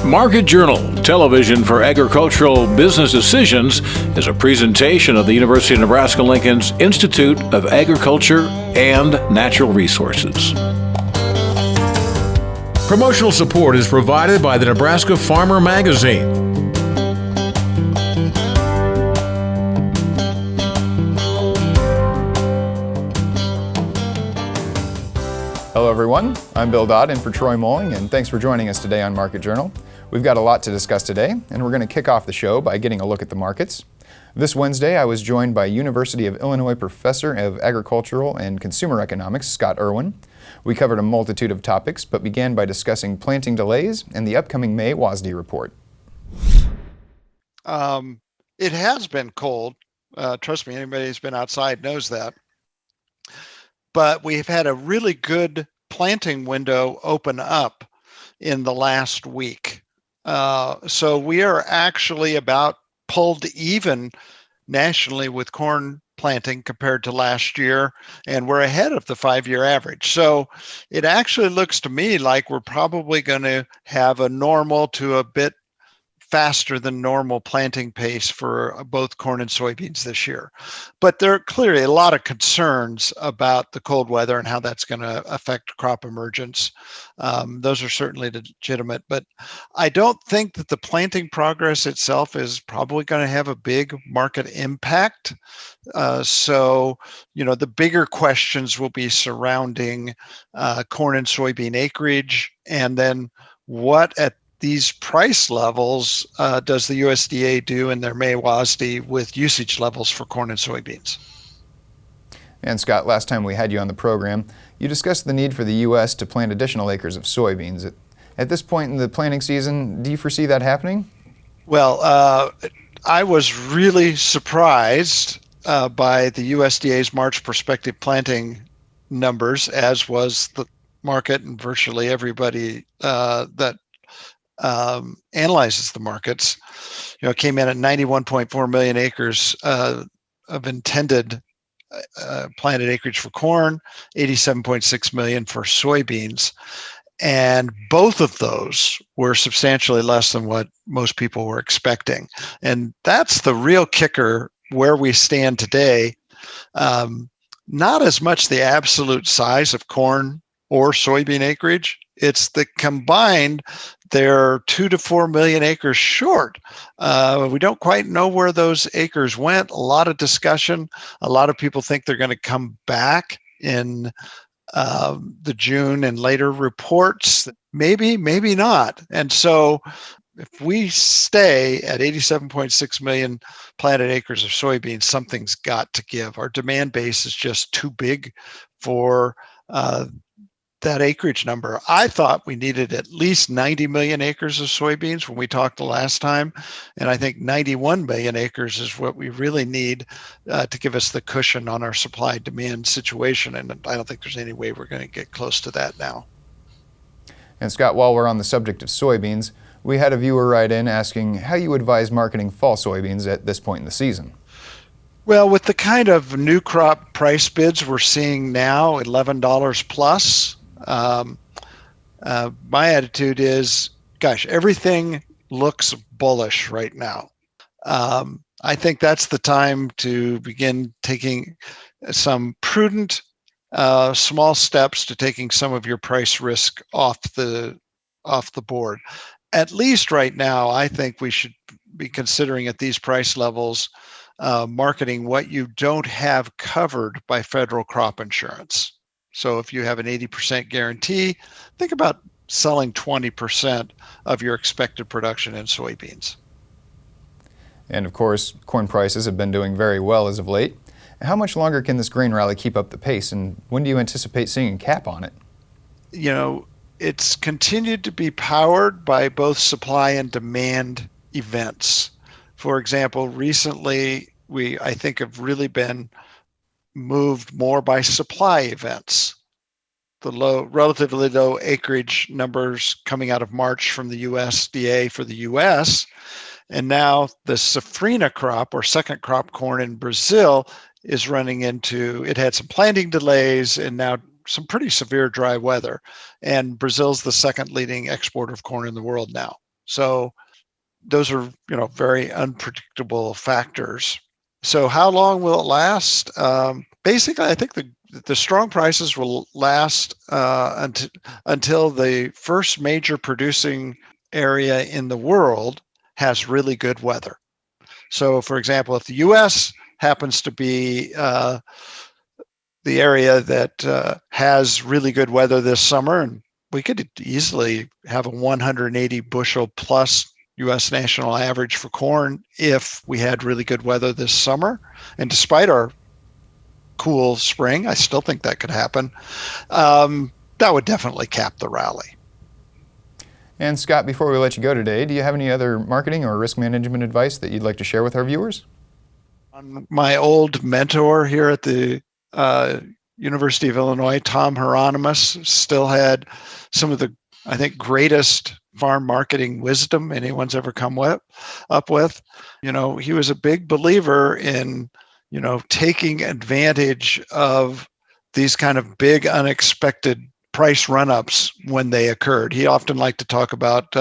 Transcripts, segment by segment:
Market Journal, television for agricultural business decisions, is a presentation of the University of Nebraska-Lincoln's Institute of Agriculture and Natural Resources. Promotional support is provided by the Nebraska Farmer Magazine. Hello everyone, I'm Bill Dodd in for Troy Moling, and thanks for joining us today on Market Journal. We've got a lot to discuss today, and we're going to kick off the show by getting a look at the markets. This Wednesday, I was joined by University of Illinois Professor of Agricultural and Consumer Economics, Scott Irwin. We covered a multitude of topics, but began by discussing planting delays and the upcoming May WASDE report. It has been cold. Trust me, anybody who's been outside knows that. But we've had a really good planting window open up in the last week. So we are actually about pulled even nationally with corn planting compared to last year, and we're ahead of the 5-year average. So it actually looks to me like we're probably going to have a normal to a bit faster than normal planting pace for both corn and soybeans this year. But there are clearly a lot of concerns about the cold weather and how that's going to affect crop emergence. Those are certainly legitimate, but I don't think that the planting progress itself is probably going to have a big market impact. So, the bigger questions will be surrounding corn and soybean acreage, and then what at these price levels does the USDA do in their May WASDE with usage levels for corn and soybeans? And Scott, last time we had you on the program, you discussed the need for the U.S. to plant additional acres of soybeans. At this point in the planting season, do you foresee that happening? Well, I was really surprised by the USDA's March prospective planting numbers, as was the market and virtually everybody that analyzes the markets. Came in at 91.4 million acres of intended planted acreage for corn, 87.6 million for soybeans. And both of those were substantially less than what most people were expecting. And that's the real kicker where we stand today. Not as much the absolute size of corn or soybean acreage. It's the combined, they're 2 to 4 million acres short. We don't quite know where those acres went. A lot of discussion. A lot of people think they're going to come back in the June and later reports. Maybe, maybe not. And so if we stay at 87.6 million planted acres of soybeans, something's got to give. Our demand base is just too big for that acreage number. I thought we needed at least 90 million acres of soybeans when we talked the last time. And I think 91 million acres is what we really need to give us the cushion on our supply demand situation. And I don't think there's any way we're going to get close to that now. And Scott, while we're on the subject of soybeans, we had a viewer write in asking how you advise marketing fall soybeans at this point in the season. Well, with the kind of new crop price bids we're seeing now, $11 plus, my attitude is, gosh, everything looks bullish right now. I think that's the time to begin taking some prudent, small steps to taking some of your price risk off the board. At least right now, I think we should be considering at these price levels marketing what you don't have covered by federal crop insurance. So if you have an 80% guarantee, think about selling 20% of your expected production in soybeans. And of course, corn prices have been doing very well as of late. How much longer can this grain rally keep up the pace, and when do you anticipate seeing a cap on it? It's continued to be powered by both supply and demand events. For example, recently, I think, have really been moved more by supply events. The relatively low acreage numbers coming out of March from the USDA for the US, and now the safrinha crop or second crop corn in Brazil is running into, it had some planting delays and now some pretty severe dry weather. And Brazil's the second leading exporter of corn in the world now. So those are, very unpredictable factors. So how long will it last? Basically, I think the strong prices will last until the first major producing area in the world has really good weather. So, for example, if the U.S. happens to be the area that has really good weather this summer, and we could easily have a 180 bushel plus U.S. national average for corn if we had really good weather this summer. And despite our cool spring, I still think that could happen. That would definitely cap the rally. And Scott, before we let you go today, do you have any other marketing or risk management advice that you'd like to share with our viewers? My old mentor here at the University of Illinois, Tom Hieronymus, still had some of the, I think, greatest farm marketing wisdom anyone's ever come up with. He was a big believer in, taking advantage of these kind of big unexpected price run-ups when they occurred. He often liked to talk about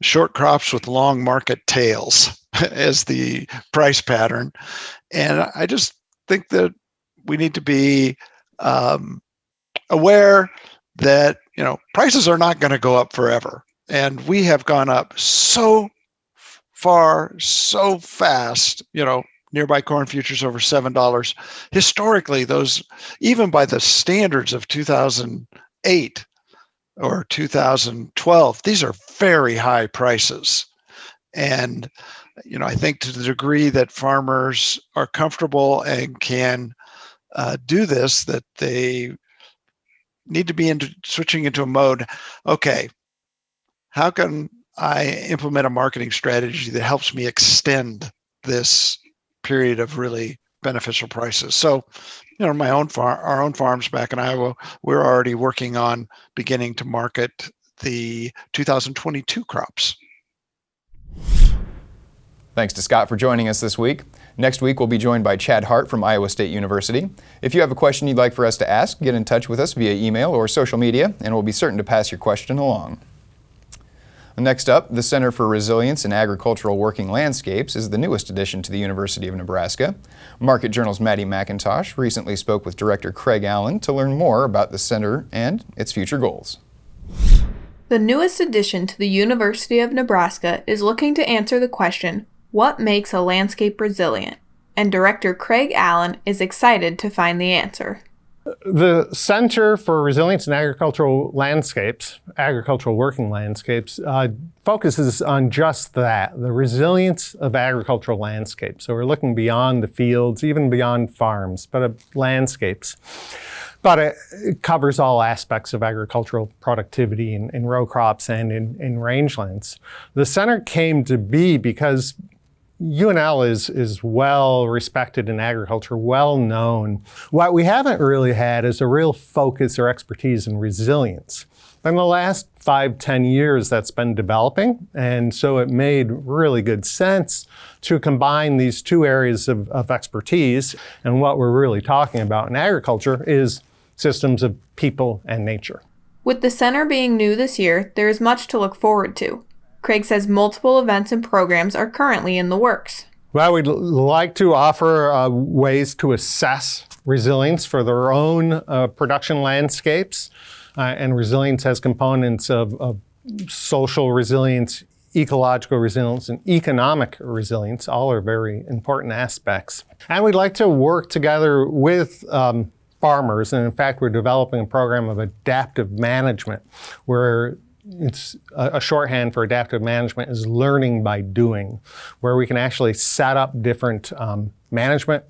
short crops with long market tails as the price pattern. And I just think that we need to be aware that, prices are not going to go up forever. And we have gone up so far, so fast, nearby corn futures over $7. Historically, those, even by the standards of 2008 or 2012, these are very high prices. And, I think to the degree that farmers are comfortable and can do this, that they need to be switching into a mode. Okay, how can I implement a marketing strategy that helps me extend this period of really beneficial prices? So, our own farms back in Iowa, we're already working on beginning to market the 2022 crops. Thanks to Scott for joining us this week. Next week, we'll be joined by Chad Hart from Iowa State University. If you have a question you'd like for us to ask, get in touch with us via email or social media, and we'll be certain to pass your question along. Next up, the Center for Resilience in Agricultural Working Landscapes is the newest addition to the University of Nebraska. Market Journal's Maddie McIntosh recently spoke with Director Craig Allen to learn more about the center and its future goals. The newest addition to the University of Nebraska is looking to answer the question, what makes a landscape resilient? And Director Craig Allen is excited to find the answer. The Center for Resilience in Agricultural Landscapes, Agricultural Working Landscapes, focuses on just that, the resilience of agricultural landscapes. So we're looking beyond the fields, even beyond farms, but landscapes. But it covers all aspects of agricultural productivity in row crops and in rangelands. The center came to be because UNL is well respected in agriculture, well known. What we haven't really had is a real focus or expertise in resilience. In the last 5-10 years, that's been developing, and so it made really good sense to combine these two areas of expertise. And what we're really talking about in agriculture is systems of people and nature. With the center being new this year, there is much to look forward to. Craig says multiple events and programs are currently in the works. Well, we'd like to offer ways to assess resilience for their own production landscapes. And resilience has components of social resilience, ecological resilience, and economic resilience. All are very important aspects. And we'd like to work together with farmers. And in fact, we're developing a program of adaptive management where it's a shorthand for adaptive management is learning by doing, where we can actually set up different management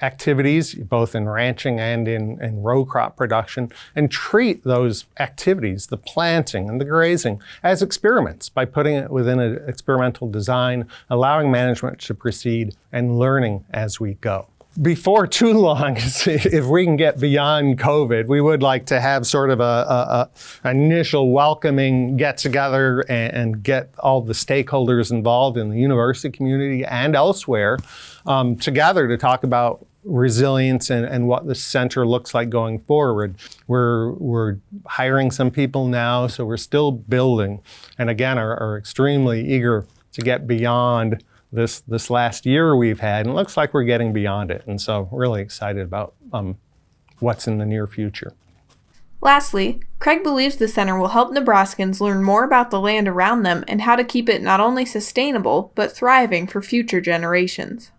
activities, both in ranching and in row crop production, and treat those activities, the planting and the grazing, as experiments by putting it within an experimental design, allowing management to proceed and learning as we go. Before too long, if we can get beyond COVID, we would like to have sort of a initial welcoming get together and get all the stakeholders involved in the university community and elsewhere together to talk about resilience and what the center looks like going forward. We're hiring some people now, so we're still building, and again are extremely eager to get beyond this last year we've had, and it looks like we're getting beyond it, and so really excited about what's in the near future. Lastly, Craig believes the center will help Nebraskans learn more about the land around them and how to keep it not only sustainable, but thriving for future generations.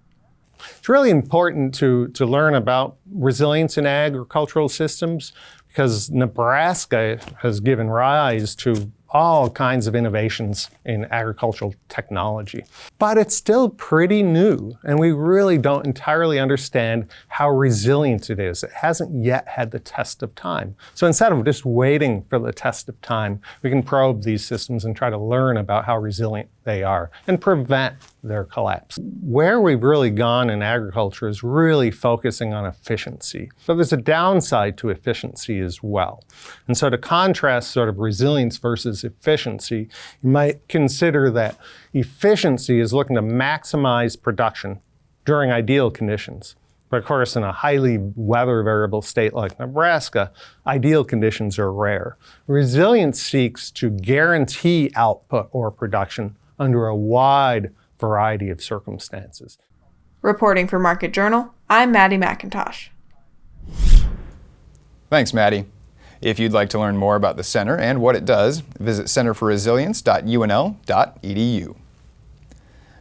It's really important to learn about resilience in agricultural systems because Nebraska has given rise to all kinds of innovations in agricultural technology. But it's still pretty new, and we really don't entirely understand how resilient it is. It hasn't yet had the test of time. So instead of just waiting for the test of time, we can probe these systems and try to learn about how resilient they are and prevent their collapse. Where we've really gone in agriculture is really focusing on efficiency. So there's a downside to efficiency as well. And so to contrast sort of resilience versus efficiency, you might consider that efficiency is looking to maximize production during ideal conditions. But of course, in a highly weather variable state like Nebraska, ideal conditions are rare. Resilience seeks to guarantee output or production under a wide variety of circumstances. Reporting for Market Journal, I'm Maddie McIntosh. Thanks, Maddie. If you'd like to learn more about the center and what it does, visit centerforresilience.unl.edu.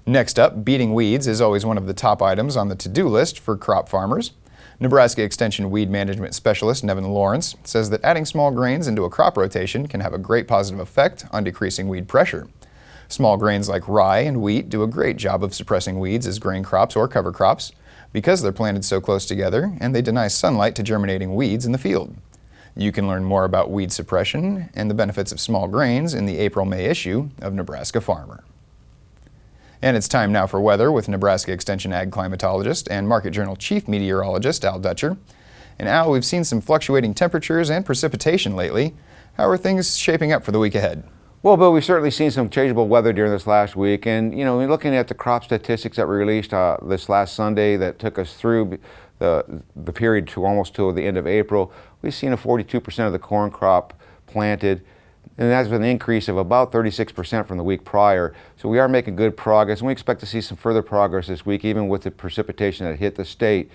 Next up, beating weeds is always one of the top items on the to-do list for crop farmers. Nebraska Extension Weed Management Specialist Nevin Lawrence says that adding small grains into a crop rotation can have a great positive effect on decreasing weed pressure. Small grains like rye and wheat do a great job of suppressing weeds as grain crops or cover crops because they're planted so close together and they deny sunlight to germinating weeds in the field. You can learn more about weed suppression and the benefits of small grains in the April-May issue of Nebraska Farmer. And it's time now for weather with Nebraska Extension Ag Climatologist and Market Journal Chief Meteorologist Al Dutcher. And Al, we've seen some fluctuating temperatures and precipitation lately. How are things shaping up for the week ahead? Well, Bill, we've certainly seen some changeable weather during this last week. And, looking at the crop statistics that were released this last Sunday that took us through the period to almost till the end of April, we've seen a 42% of the corn crop planted. And that's an increase of about 36% from the week prior. So we are making good progress, and we expect to see some further progress this week, even with the precipitation that hit the state.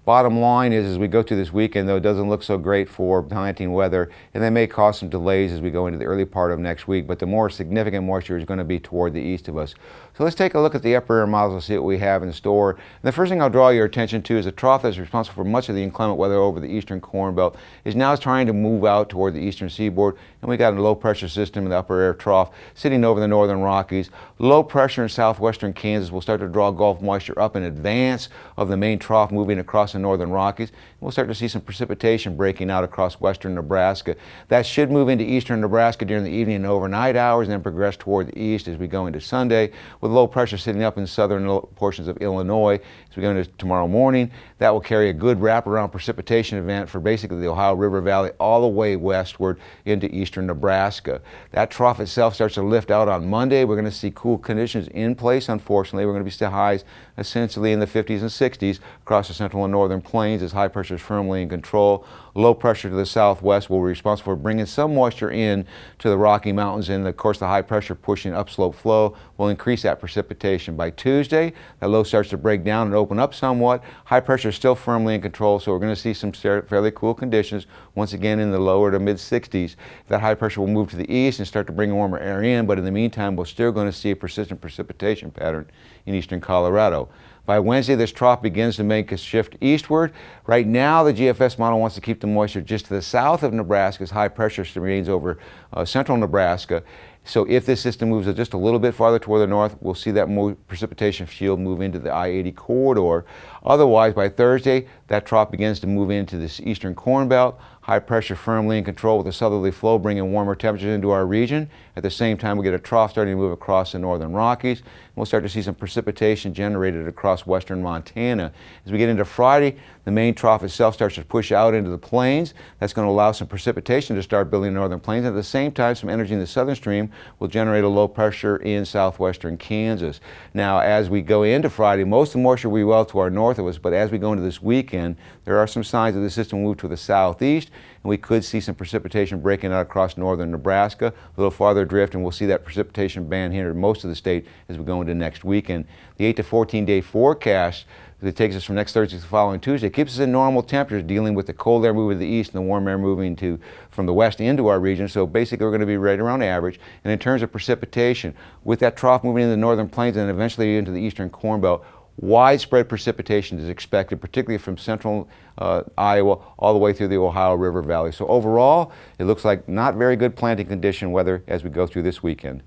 Bottom line is, as we go through this weekend, though, it doesn't look so great for planting weather, and that may cause some delays as we go into the early part of next week, but the more significant moisture is going to be toward the east of us. So let's take a look at the upper air models and see what we have in store. And the first thing I'll draw your attention to is a trough that's responsible for much of the inclement weather over the eastern corn belt is now trying to move out toward the eastern seaboard, and we got a low pressure system in the upper air trough sitting over the northern Rockies. Low pressure in southwestern Kansas will start to draw Gulf moisture up in advance of the main trough moving across the northern Rockies. We'll start to see some precipitation breaking out across western Nebraska. That should move into eastern Nebraska during the evening and overnight hours and then progress toward the east as we go into Sunday, with low pressure sitting up in southern portions of Illinois as we go into tomorrow morning. That will carry a good wraparound precipitation event for basically the Ohio River Valley all the way westward into eastern Nebraska. That trough itself starts to lift out on Monday. We're going to see cool conditions in place, unfortunately. We're going to be still highs essentially in the 50s and 60s across the central and northern plains as high pressure is firmly in control. Low pressure to the southwest will be responsible for bringing some moisture in to the Rocky Mountains, and of course the high pressure pushing upslope flow will increase that precipitation. By Tuesday, that low starts to break down and open up somewhat. High pressure is still firmly in control, so we're going to see some fairly cool conditions once again in the lower to mid 60s. That high pressure will move to the east and start to bring warmer air in, but in the meantime we're still going to see a persistent precipitation pattern in eastern Colorado. By Wednesday, this trough begins to make a shift eastward. Right now, the GFS model wants to keep the moisture just to the south of Nebraska as high pressure remains over central Nebraska. So if this system moves just a little bit farther toward the north, we'll see that precipitation field move into the I-80 corridor. Otherwise, by Thursday, that trough begins to move into this eastern corn belt. High pressure firmly in control with a southerly flow bringing warmer temperatures into our region. At the same time, we get a trough starting to move across the northern Rockies. And we'll start to see some precipitation generated across western Montana. As we get into Friday, the main trough itself starts to push out into the plains. That's going to allow some precipitation to start building in the northern plains. At the same time, some energy in the southern stream will generate a low pressure in southwestern Kansas. Now, as we go into Friday, most of the moisture will be well to our north of us, but as we go into this weekend, there are some signs that the system will move to the southeast, and we could see some precipitation breaking out across northern Nebraska, a little farther drift, and we'll see that precipitation band here in most of the state as we go into next weekend. The 8 to 14 day forecast that takes us from next Thursday to the following Tuesday keeps us in normal temperatures, dealing with the cold air moving to the east and the warm air moving from the west into our region. So basically we're going to be right around average. And in terms of precipitation, with that trough moving into the northern plains and eventually into the eastern Corn Belt, widespread precipitation is expected, particularly from central Iowa all the way through the Ohio River Valley. So overall, it looks like not very good planting condition weather as we go through this weekend.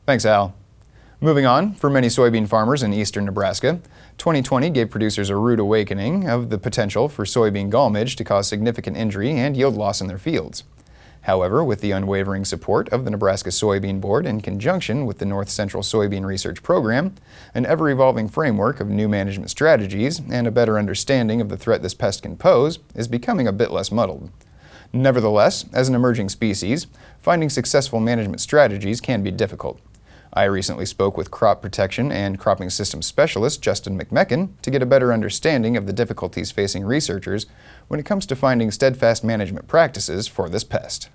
Thanks, Al. Moving on, for many soybean farmers in eastern Nebraska, 2020 gave producers a rude awakening of the potential for soybean gall midge to cause significant injury and yield loss in their fields. However, with the unwavering support of the Nebraska Soybean Board in conjunction with the North Central Soybean Research Program, an ever-evolving framework of new management strategies, and a better understanding of the threat this pest can pose is becoming a bit less muddled. Nevertheless, as an emerging species, finding successful management strategies can be difficult. I recently spoke with crop protection and cropping systems specialist Justin McMecken to get a better understanding of the difficulties facing researchers when it comes to finding steadfast management practices for this pest.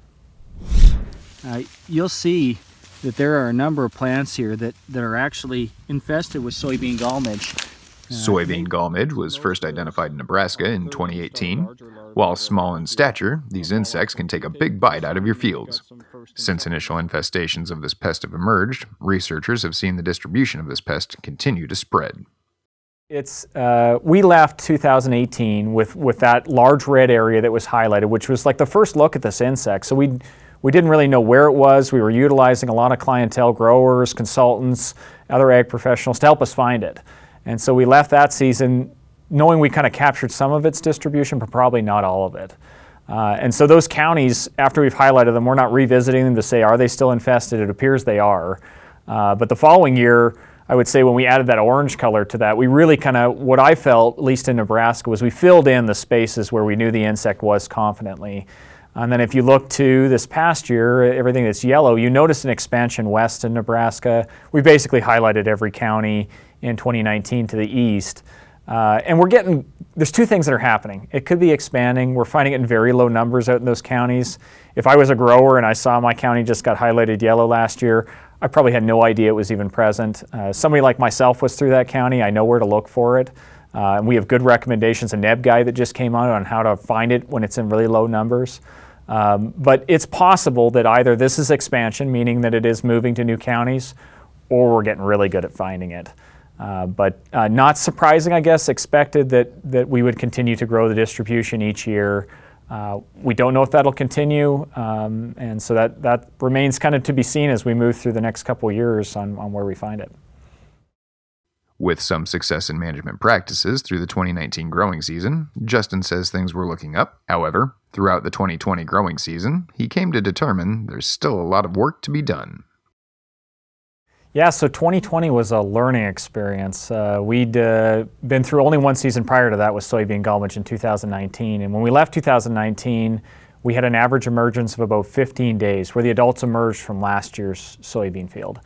You'll see that there are a number of plants here that are actually infested with soybean gall midge. Soybean gall midge was first identified in Nebraska in 2018. While small in stature, these insects can take a big bite out of your fields. Since initial infestations of this pest have emerged, researchers have seen the distribution of this pest continue to spread. We left 2018 with that large red area that was highlighted, which was like the first look at this insect. So we didn't really know where it was. We were utilizing a lot of clientele, growers, consultants, other ag professionals to help us find it. And so we left that season knowing we kind of captured some of its distribution, but probably not all of it. And so those counties, after we've highlighted them, we're not revisiting them to say, are they still infested? It appears they are. But the following year, I would say when we added that orange color to that, we really kind of, what I felt, at least in Nebraska, was we filled in the spaces where we knew the insect was confidently. And then if you look to this past year, everything that's yellow, you notice an expansion west in Nebraska. We basically highlighted every county in 2019 to the east. And there's two things that are happening. It could be expanding. We're finding it in very low numbers out in those counties. If I was a grower and I saw my county just got highlighted yellow last year, I probably had no idea it was even present. Somebody like myself was through that county. I know where to look for it. And we have good recommendations. A NEB guide that just came out on how to find it when it's in really low numbers. But it's possible that either this is expansion, meaning that it is moving to new counties, or we're getting really good at finding it. But not surprising, I guess, expected that we would continue to grow the distribution each year. We don't know if that'll continue, and so that remains kind of to be seen as we move through the next couple of years on where we find it. With some success in management practices through the 2019 growing season, Justin says things were looking up. However, throughout the 2020 growing season, he came to determine there's still a lot of work to be done. Yeah, so 2020 was a learning experience. We'd been through only one season prior to that with soybean gall midge in 2019. And when we left 2019, we had an average emergence of about 15 days where the adults emerged from last year's soybean field.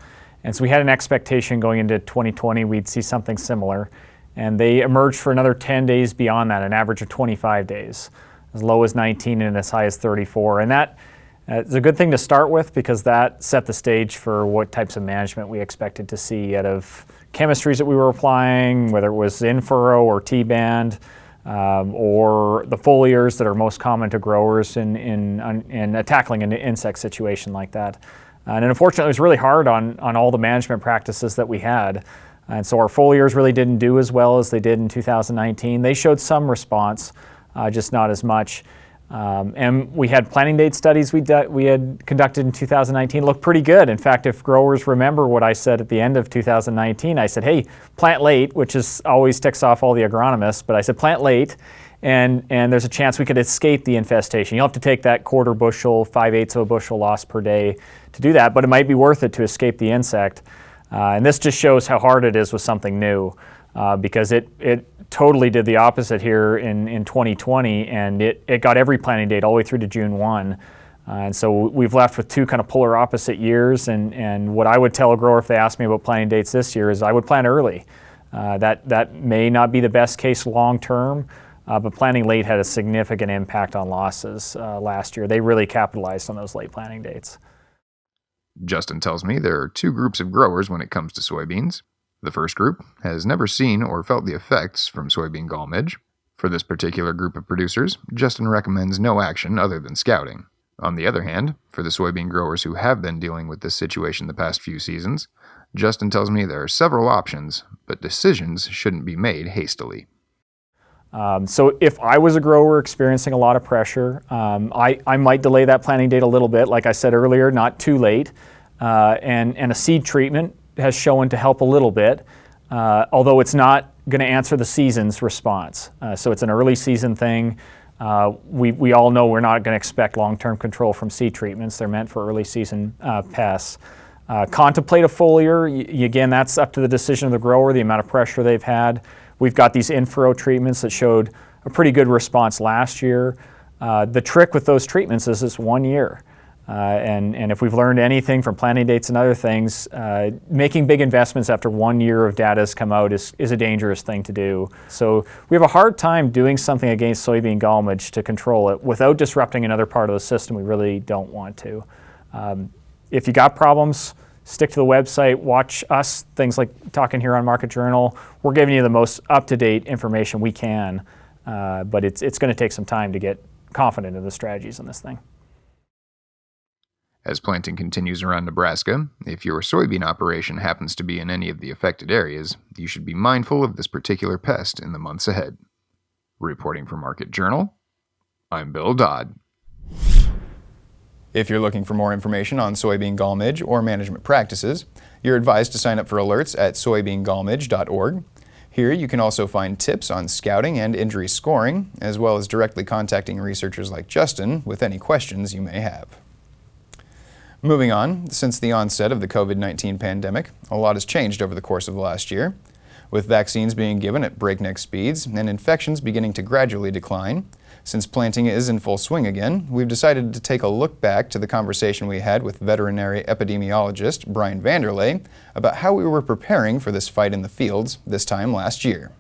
And so we had an expectation going into 2020 we'd see something similar. And they emerged for another 10 days beyond that, an average of 25 days, as low as 19 and as high as 34. And that it's a good thing to start with because that set the stage for what types of management we expected to see out of chemistries that we were applying, whether it was in furrow or T-band, or the foliars that are most common to growers in tackling an insect situation like that. And unfortunately, it was really hard on all the management practices that we had. And so our foliars really didn't do as well as they did in 2019. They showed some response, just not as much. And we had planting date studies we had conducted in 2019 look pretty good. In fact, if growers remember what I said at the end of 2019, I said, hey, plant late, which always ticks off all the agronomists, but I said plant late, and there's a chance we could escape the infestation. You'll have to take that quarter bushel, 5/8 of a bushel loss per day to do that, but it might be worth it to escape the insect. And this just shows how hard it is with something new, because it totally did the opposite here in 2020, and it got every planting date all the way through to June 1. And so we've left with two kind of polar opposite years, and what I would tell a grower if they ask me about planting dates this year is I would plant early. That may not be the best case long term, but planting late had a significant impact on losses last year. They really capitalized on those late planting dates. Justin tells me there are two groups of growers when it comes to soybeans. The first group has never seen or felt the effects from soybean gall midge. For this particular group of producers, Justin recommends no action other than scouting. On the other hand, for the soybean growers who have been dealing with this situation the past few seasons, Justin tells me there are several options, but decisions shouldn't be made hastily. So if I was a grower experiencing a lot of pressure, I might delay that planting date a little bit, like I said earlier, not too late. And a seed treatment has shown to help a little bit, although it's not going to answer the season's response. So it's an early season thing. We all know we're not going to expect long-term control from seed treatments. They're meant for early season pests. Contemplate a foliar. Again, that's up to the decision of the grower, the amount of pressure they've had. We've got these in-furrow treatments that showed a pretty good response last year. The trick with those treatments is it's 1 year. And if we've learned anything from planting dates and other things, making big investments after 1 year of data has come out is a dangerous thing to do. So we have a hard time doing something against soybean gall midge to control it without disrupting another part of the system. We really don't want to. If you got problems, stick to the website, watch us, things like talking here on Market Journal. We're giving you the most up-to-date information we can, but it's going to take some time to get confident in the strategies on this thing. As planting continues around Nebraska, if your soybean operation happens to be in any of the affected areas, you should be mindful of this particular pest in the months ahead. Reporting for Market Journal, I'm Bill Dodd. If you're looking for more information on soybean gall midge or management practices, you're advised to sign up for alerts at soybeangallmidge.org. Here you can also find tips on scouting and injury scoring, as well as directly contacting researchers like Justin with any questions you may have. Moving on, since the onset of the COVID-19 pandemic, a lot has changed over the course of the last year. With vaccines being given at breakneck speeds and infections beginning to gradually decline, since planting is in full swing again, we've decided to take a look back to the conversation we had with veterinary epidemiologist Vander about how we were preparing for this fight in the fields this time last year.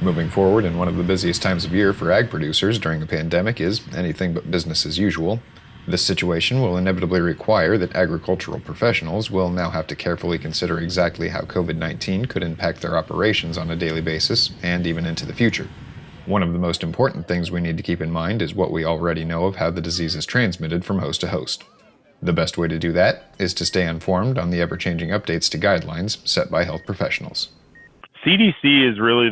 Moving forward in one of the busiest times of year for ag producers during the pandemic is anything but business as usual. This situation will inevitably require that agricultural professionals will now have to carefully consider exactly how COVID-19 could impact their operations on a daily basis and even into the future. One of the most important things we need to keep in mind is what we already know of how the disease is transmitted from host to host. The best way to do that is to stay informed on the ever-changing updates to guidelines set by health professionals. CDC is really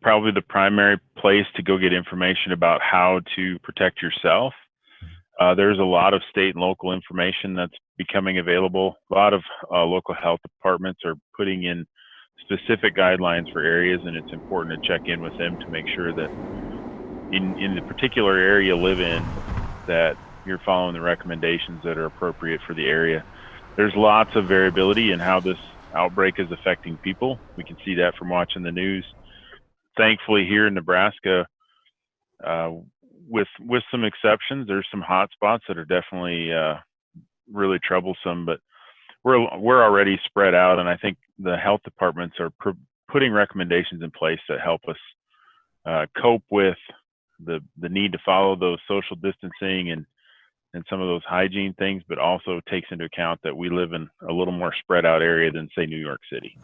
probably the primary place to go get information about how to protect yourself. There's a lot of state and local information that's becoming available. A lot of local health departments are putting in specific guidelines for areas, and it's important to check in with them to make sure that in the particular area you live in, that you're following the recommendations that are appropriate for the area. There's lots of variability in how this outbreak is affecting people. We can see that from watching the news. Thankfully, here in Nebraska, with some exceptions, there's some hot spots that are definitely really troublesome, but we're already spread out, and I think the health departments are putting recommendations in place that help us cope with the need to follow those social distancing and some of those hygiene things, but also takes into account that we live in a little more spread out area than, say, New York City.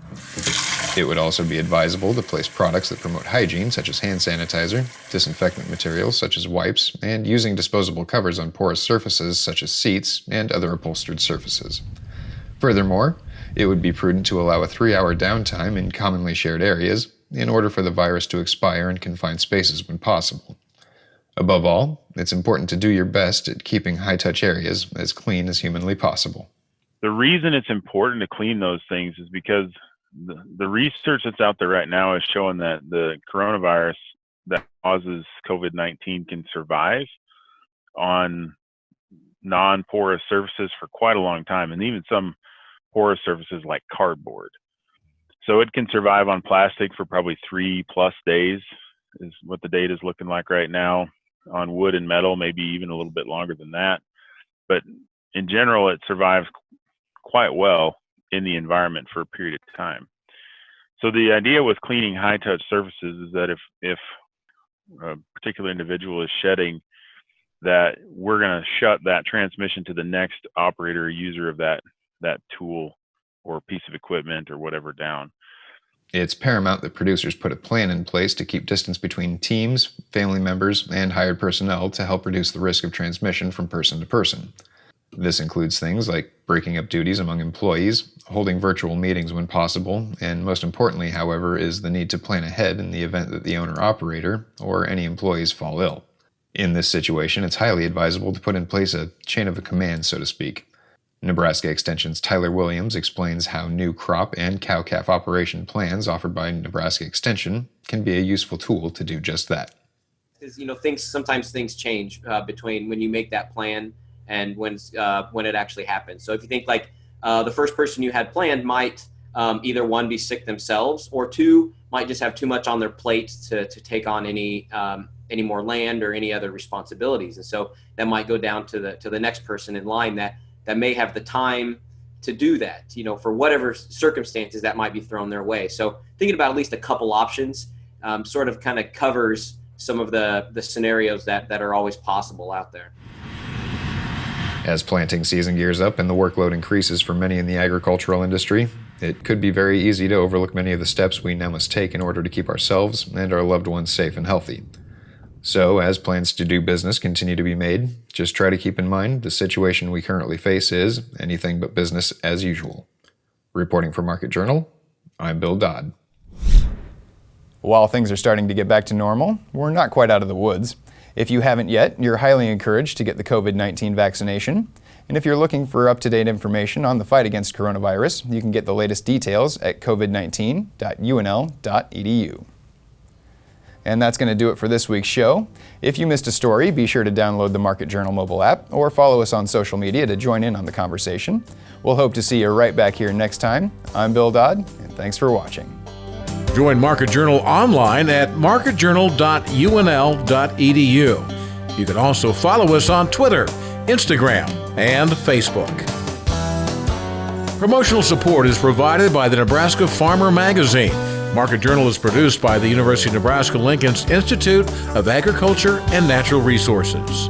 It would also be advisable to place products that promote hygiene, such as hand sanitizer, disinfectant materials, such as wipes, and using disposable covers on porous surfaces, such as seats and other upholstered surfaces. Furthermore, it would be prudent to allow a 3-hour downtime in commonly shared areas in order for the virus to expire in confined spaces when possible. Above all, it's important to do your best at keeping high-touch areas as clean as humanly possible. The reason it's important to clean those things is because the research that's out there right now is showing that the coronavirus that causes COVID-19 can survive on non-porous surfaces for quite a long time, and even some porous surfaces like cardboard. So it can survive on plastic for probably 3+ days is what the data is looking like right now. On wood and metal, maybe even a little bit longer than that. But in general, it survives quite well in the environment for a period of time. So the idea with cleaning high-touch surfaces is that if a particular individual is shedding, that we're going to shut that transmission to the next operator or user of that tool or piece of equipment or whatever down. It's paramount that producers put a plan in place to keep distance between teams, family members, and hired personnel to help reduce the risk of transmission from person to person. This includes things like breaking up duties among employees, holding virtual meetings when possible, and most importantly, however, is the need to plan ahead in the event that the owner-operator or any employees fall ill. In this situation, it's highly advisable to put in place a chain of command, so to speak. Nebraska Extension's Tyler Williams explains how new crop and cow-calf operation plans offered by Nebraska Extension can be a useful tool to do just that. Sometimes things change between when you make that plan and when it actually happens. So if you think like the first person you had planned might either one, be sick themselves, or two, might just have too much on their plate to take on any more land or any other responsibilities. And so that might go down to the next person in line that may have the time to do that, for whatever circumstances that might be thrown their way. So thinking about at least a couple options sort of kind of covers some of the scenarios that are always possible out there. As planting season gears up and the workload increases for many in the agricultural industry, it could be very easy to overlook many of the steps we now must take in order to keep ourselves and our loved ones safe and healthy. So, as plans to do business continue to be made, just try to keep in mind the situation we currently face is anything but business as usual. Reporting for Market Journal, I'm Bill Dodd. While things are starting to get back to normal, we're not quite out of the woods. If you haven't yet, you're highly encouraged to get the COVID-19 vaccination. And if you're looking for up-to-date information on the fight against coronavirus, you can get the latest details at covid19.unl.edu. And that's going to do it for this week's show. If you missed a story, be sure to download the Market Journal mobile app or follow us on social media to join in on the conversation. We'll hope to see you right back here next time. I'm Bill Dodd, and thanks for watching. Join Market Journal online at marketjournal.unl.edu. You can also follow us on Twitter, Instagram, and Facebook. Promotional support is provided by the Nebraska Farmer Magazine. Market Journal is produced by the University of Nebraska-Lincoln's Institute of Agriculture and Natural Resources.